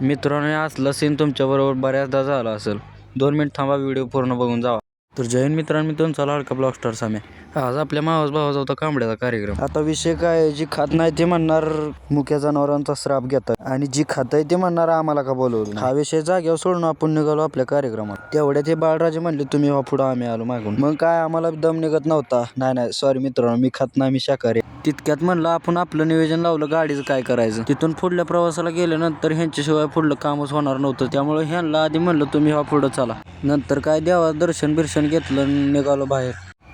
मित्रांनो, असला सीन तुमच्याबरोबर बऱ्याचदा झाला असेल. 2 मिनिट थांबा, व्हिडिओ पूर्ण बघून जावा. तर जय हिंद मित्रांनो, मी तुमचा लाडका ब्लॉग स्टार साम्या. आज आपल्या मावस भावाचा होता कांबड्याचा कार्यक्रम. आता विषय काय, जी खात नाही ते म्हणणार मुक्या जनावरांचा श्राप घेतात आणि जी खाताय ते म्हणणार आम्हाला का बोलवलं. हा विषय जागेवर सोडून आपण निघालो आपल्या कार्यक्रमात. तेवढ्यात हे बाळराजे म्हणले तुम्ही व्हा पुढं, आम्ही आलो मागून. मग काय आम्हाला दम निघत नव्हता. नाही सॉरी मित्रांनो, मी खात नाही, मी शाकाहारी. तितक्यात म्हणलं आपण आपलं नियोजन लावलं गाडीचं काय करायचं. तिथून पुढल्या प्रवासाला गेल्यानंतर ह्यांच्याशिवाय पुढलं कामच होणार नव्हतं. त्यामुळे ह्यांना आधी म्हणलं तुम्ही हा पुढं चला. नंतर काय देवा दर्शन बिर्शन घेतलं, निघालो बाहेर.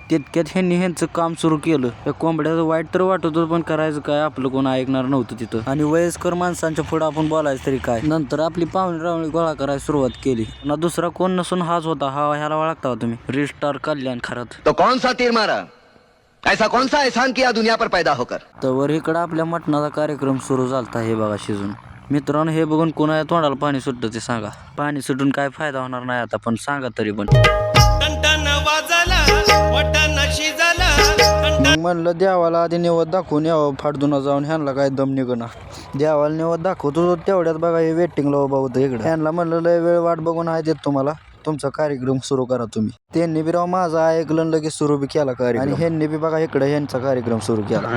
तितक्यात ह्यांचं काम सुरू केलं. त्या कोंबड्याचं वाईट तर वाटत होतं, पण करायचं काय, आपलं कोण ऐकणार नव्हतं तिथं. आणि वयस्कर माणसांच्या पुढं आपण बोलायचं तरी काय. नंतर आपली पाहुणी रावणी गोळा करायला सुरुवात केली. ना दुसरा कोण नसून हाच होता. ह्याला ओळखता तुम्ही, रिस्टार कल्याण खरात. तो कौन सा तीर मारा, ऐसा कौन सा एहसान किया दुनिया पर पैदा होकर. तर इकडं आपल्या मटणाचा कार्यक्रम सुरू झालता. हे बघा शिजून. मित्रांनो, हे बघून कोणा तोंडाला पाणी सुटतं ते सांगा. पाणी सुटून काय फायदा होणार नाही आता, पण सांगा तरी पण. मग म्हणलं देवाला आधी निवद दाखवून यावं, फाडून जाऊन. ह्यांना काय दम निघना. देवाला निवद दाखवतो तेवढ्यात बघा हे वेटिंगला उभा होतं इकडे. ह्यांना म्हणलं लय वेळ वाट बघून आहे देत तुम्हाला, तुमचा कार्यक्रम सुरू करा तुम्ही. त्यांनी बी राव माझं ऐकलं, लगेच सुरू बी केला कार्यक्रम. आणि ह्यांनी बी बघा इकडे ह्यांचा कार्यक्रम सुरू केला.